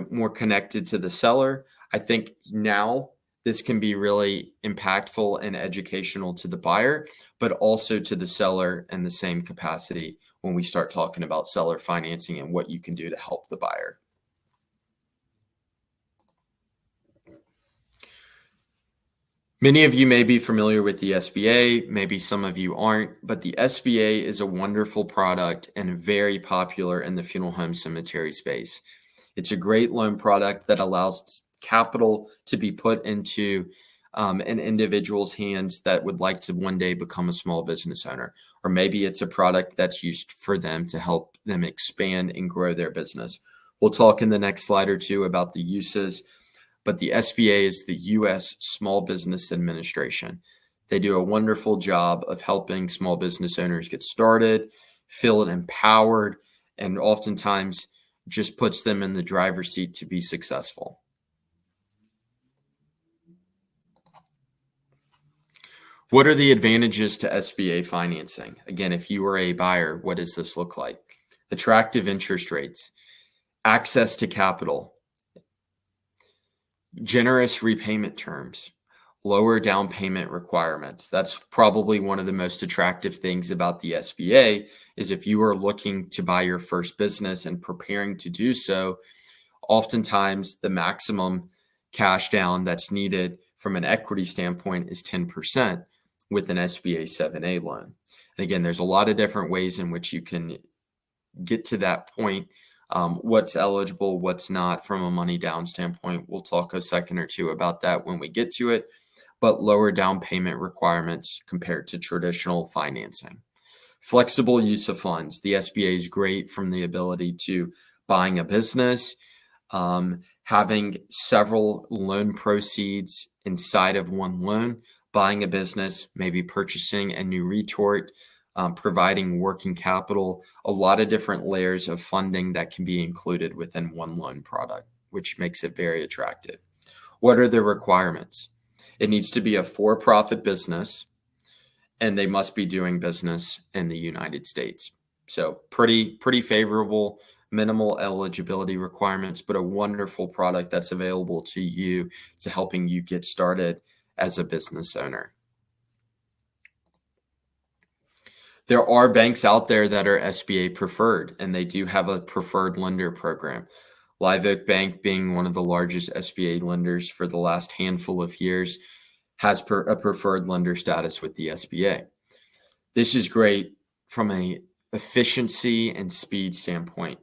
more connected to the seller. I think now this can be really impactful and educational to the buyer, but also to the seller in the same capacity when we start talking about seller financing and what you can do to help the buyer. Many of you may be familiar with the SBA, maybe some of you aren't, but the SBA is a wonderful product and very popular in the funeral home cemetery space. It's a great loan product that allows capital to be put into an individual's hands that would like to one day become a small business owner. Or maybe it's a product that's used for them to help them expand and grow their business. We'll talk in the next slide or two about the uses, but the SBA is the U.S. Small Business Administration. They do a wonderful job of helping small business owners get started, feel empowered, and oftentimes just puts them in the driver's seat to be successful. What are the advantages to SBA financing? Again, if you are a buyer, what does this look like? Attractive interest rates, access to capital, generous repayment terms, lower down payment requirements. That's probably one of the most attractive things about the SBA is if you are looking to buy your first business and preparing to do so, oftentimes the maximum cash down that's needed from an equity standpoint is 10% with an SBA 7A loan. And again, there's a lot of different ways in which you can get to that point. What's eligible, what's not from a money down standpoint. We'll talk a second or two about that when we get to it, but lower down payment requirements compared to traditional financing. Flexible use of funds. The SBA is great from the ability to buying a business, having several loan proceeds inside of one loan, buying a business, maybe purchasing a new retort, providing working capital, a lot of different layers of funding that can be included within one loan product, which makes it very attractive. What are the requirements? It needs to be a for-profit business, and they must be doing business in the United States. So pretty favorable, minimal eligibility requirements, but a wonderful product that's available to you to helping you get started as a business owner. There are banks out there that are SBA preferred, and they do have a preferred lender program. Live Oak Bank, being one of the largest SBA lenders for the last handful of years, has a preferred lender status with the SBA. This is great from an efficiency and speed standpoint.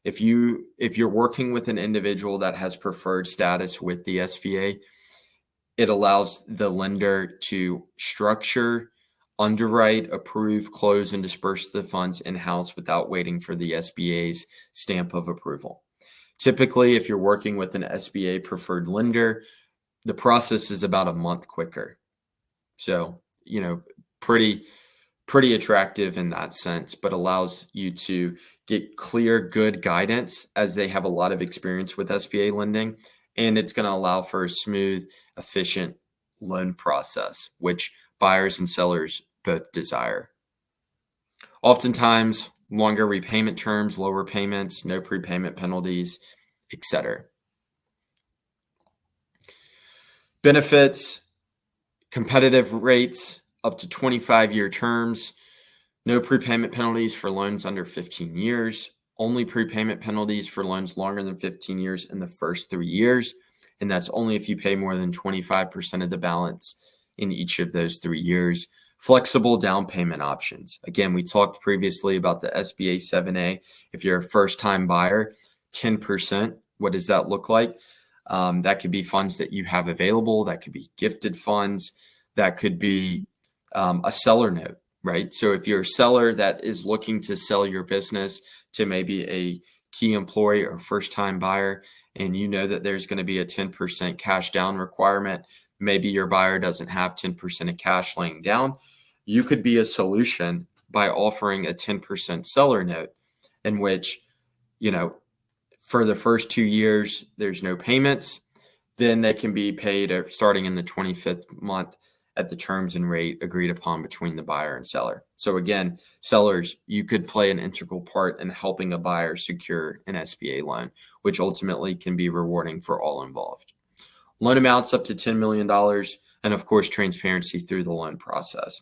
If you're working with an individual that has preferred status with the SBA, it allows the lender to structure, underwrite, approve, close, and disperse the funds in-house without waiting for the SBA's stamp of approval. Typically, if you're working with an SBA preferred lender, the process is about a month quicker. So, pretty attractive in that sense, but allows you to get clear, good guidance as they have a lot of experience with SBA lending. And it's going to allow for a smooth, efficient loan process, which buyers and sellers both desire. Oftentimes, longer repayment terms, lower payments, no prepayment penalties, etc. Benefits, competitive rates, up to 25-year terms, no prepayment penalties for loans under 15 years, only prepayment penalties for loans longer than 15 years in the first 3 years. And that's only if you pay more than 25% of the balance in each of those 3 years. Flexible down payment options. Again, we talked previously about the SBA 7A. If you're a first-time buyer, 10%. What does that look like? That could be funds that you have available. That could be gifted funds. That could be a seller note, right? So if you're a seller that is looking to sell your business to maybe a key employee or first-time buyer, and you know that there's going to be a 10% cash down requirement, maybe your buyer doesn't have 10% of cash laying down, you could be a solution by offering a 10% seller note in which, for the first 2 years, there's no payments. Then they can be paid starting in the 25th month at the terms and rate agreed upon between the buyer and seller. So again, sellers, you could play an integral part in helping a buyer secure an SBA loan, which ultimately can be rewarding for all involved. Loan amounts up to $10 million, and of course, transparency through the loan process.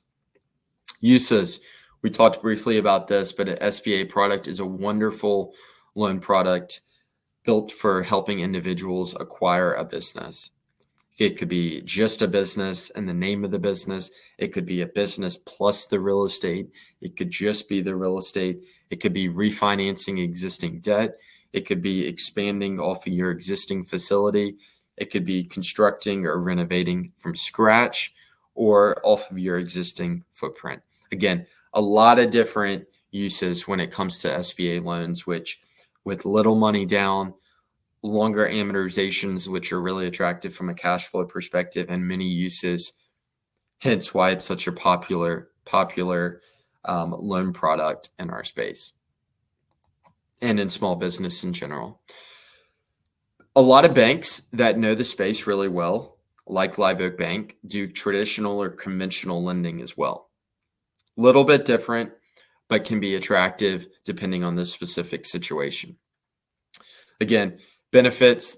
Uses, we talked briefly about this, but an SBA product is a wonderful loan product built for helping individuals acquire a business. It could be just a business and the name of the business. It could be a business plus the real estate. It could just be the real estate. It could be refinancing existing debt. It could be expanding off of your existing facility. It could be constructing or renovating from scratch or off of your existing footprint. Again, a lot of different uses when it comes to SBA loans, which with little money down, longer amortizations, which are really attractive from a cash flow perspective, and many uses, hence why it's such a popular loan product in our space and in small business in general. A lot of banks that know the space really well, like Live Oak Bank, do traditional or conventional lending as well. A little bit different, but can be attractive depending on the specific situation. Again, benefits,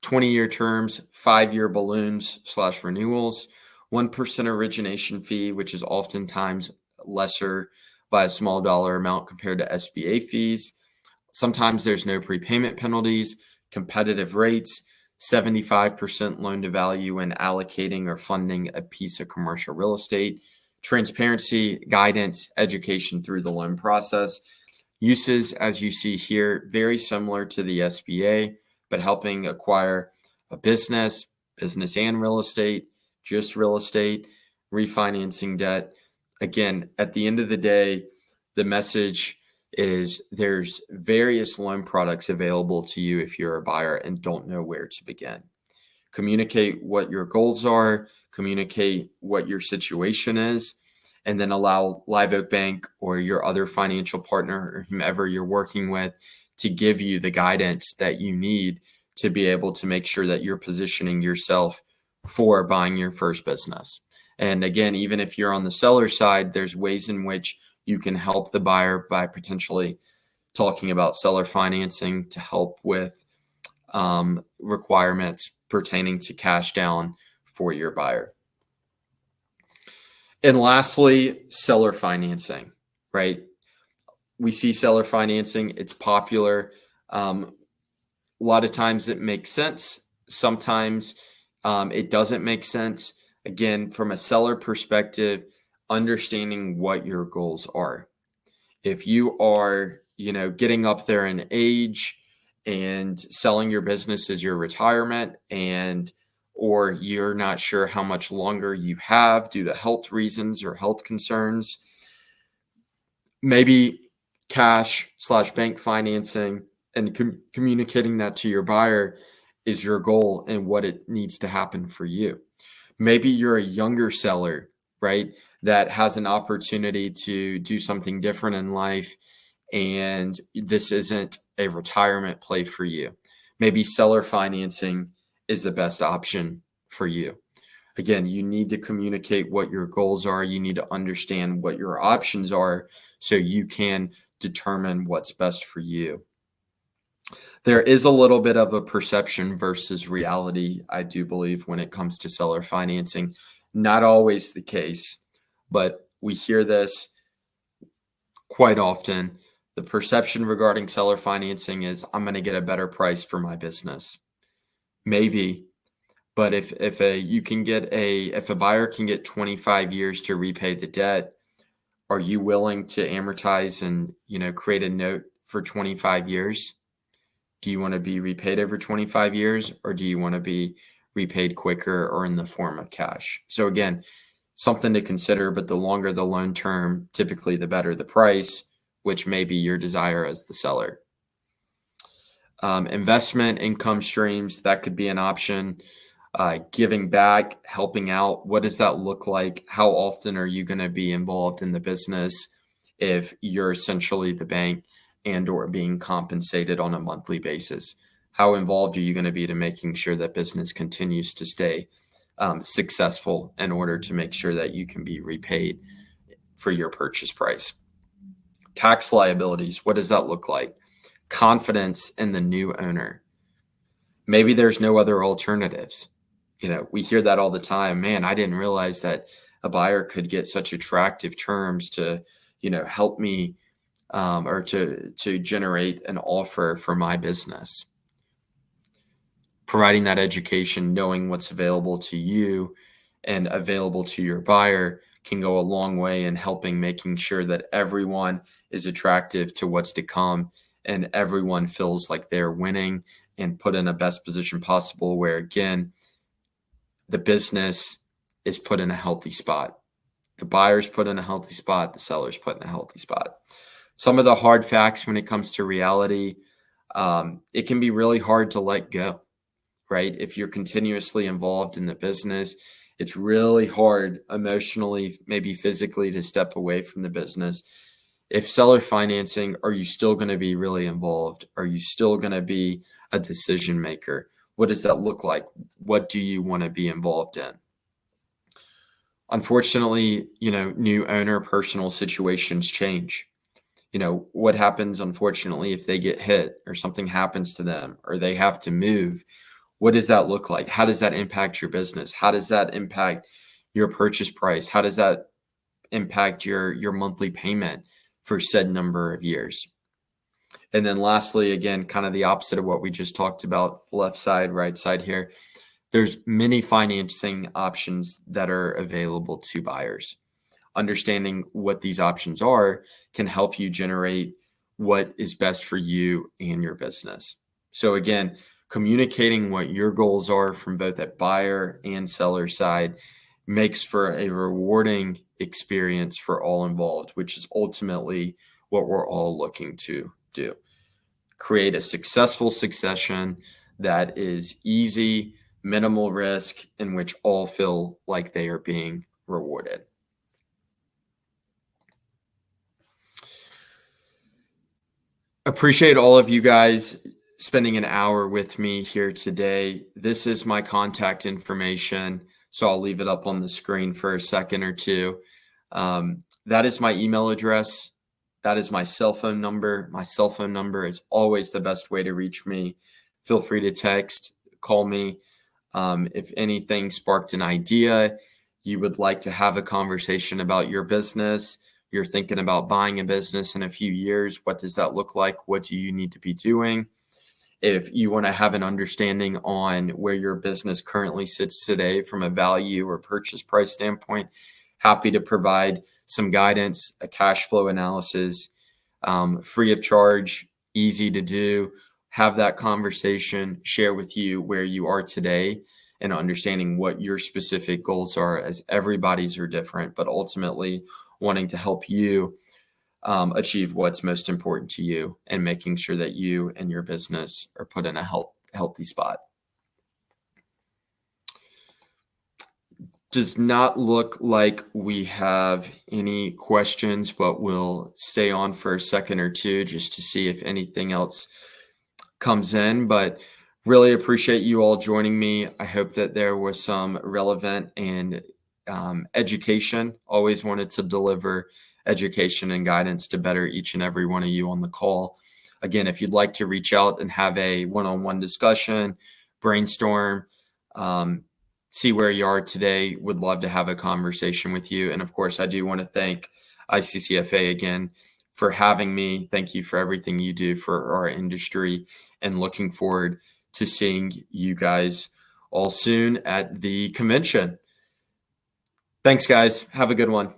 20-year terms, 5-year balloons / renewals, 1% origination fee, which is oftentimes lesser by a small dollar amount compared to SBA fees. Sometimes there's no prepayment penalties, competitive rates, 75% loan to value when allocating or funding a piece of commercial real estate, transparency, guidance, education through the loan process. Uses, as you see here, very similar to the SBA, but helping acquire a business and real estate, just real estate, refinancing debt. Again, at the end of the day, the message is there's various loan products available to you if you're a buyer and don't know where to begin. Communicate what your goals are, communicate what your situation is, and then allow Live Oak Bank or your other financial partner or whomever you're working with to give you the guidance that you need to be able to make sure that you're positioning yourself for buying your first business. And again, even if you're on the seller side, there's ways in which you can help the buyer by potentially talking about seller financing to help with requirements pertaining to cash down for your buyer. And lastly, seller financing, right? We see seller financing, it's popular. A lot of times it makes sense. Sometimes it doesn't make sense. Again, from a seller perspective, understanding what your goals are. If you are, getting up there in age and selling your business as your retirement or you're not sure how much longer you have due to health reasons or health concerns, maybe cash / bank financing and communicating that to your buyer is your goal and what it needs to happen for you. Maybe you're a younger seller, right, that has an opportunity to do something different in life, and this isn't a retirement play for you. Maybe seller financing is the best option for you. Again, you need to communicate what your goals are. You need to understand what your options are so you can determine what's best for you. There is a little bit of a perception versus reality, I do believe, when it comes to seller financing. Not always the case, but we hear this quite often. The perception regarding seller financing is I'm going to get a better price for my business. Maybe, but if a buyer can get 25 years to repay the debt, are you willing to amortize and create a note for 25 years? Do you want to be repaid over 25 years, or do you want to be repaid quicker or in the form of cash? So again, something to consider, but the longer the loan term, typically the better the price, which may be your desire as the seller. Investment income streams, that could be an option. Giving back, helping out. What does that look like? How often are you going to be involved in the business if you're essentially the bank and or being compensated on a monthly basis? How involved are you going to be to making sure that business continues to stay successful in order to make sure that you can be repaid for your purchase price? Tax liabilities, what does that look like? Confidence in the new owner. Maybe there's no other alternatives. We hear that all the time. Man, I didn't realize that a buyer could get such attractive terms to, help me or to generate an offer for my business. Providing that education, knowing what's available to you and available to your buyer can go a long way in helping making sure that everyone is attractive to what's to come and everyone feels like they're winning and put in a best position possible where, again, the business is put in a healthy spot. The buyer's put in a healthy spot. The seller's put in a healthy spot. Some of the hard facts when it comes to reality, it can be really hard to let go, right? If you're continuously involved in the business, it's really hard emotionally, maybe physically, to step away from the business. If seller financing, are you still going to be really involved? Are you still going to be a decision maker? What does that look like? What do you want to be involved in? Unfortunately, new owner personal situations change. What happens, unfortunately, if they get hit or something happens to them or they have to move? What does that look like? How does that impact your business? How does that impact your purchase price? How does that impact your monthly payment for said number of years? And then lastly, again, kind of the opposite of what we just talked about, left side, right side here. There's many financing options that are available to buyers. Understanding what these options are can help you generate what is best for you and your business. So again, communicating what your goals are from both a buyer and seller side makes for a rewarding experience for all involved, which is ultimately what we're all looking to do. Create a successful succession that is easy, minimal risk, in which all feel like they are being rewarded. Appreciate all of you guys spending an hour with me here today. This is my contact information, so I'll leave it up on the screen for a second or two. That is my email address. That is my cell phone number. My cell phone number is always the best way to reach me. Feel free to text, call me. If anything sparked an idea, you would like to have a conversation about your business, you're thinking about buying a business in a few years, what does that look like? What do you need to be doing? If you want to have an understanding on where your business currently sits today from a value or purchase price standpoint, happy to provide some guidance, a cash flow analysis, free of charge, easy to do. Have that conversation, share with you where you are today and understanding what your specific goals are, as everybody's are different, but ultimately wanting to help you achieve what's most important to you and making sure that you and your business are put in a healthy spot. Does not look like we have any questions, but we'll stay on for a second or two just to see if anything else comes in. But really appreciate you all joining me. I hope that there was some relevant and education. Always wanted to deliver education and guidance to better each and every one of you on the call. Again, if you'd like to reach out and have a one-on-one discussion, brainstorm, see where you are today, would love to have a conversation with you. And of course, I do want to thank ICCFA again for having me. Thank you for everything you do for our industry, and looking forward to seeing you guys all soon at the convention. Thanks, guys. Have a good one.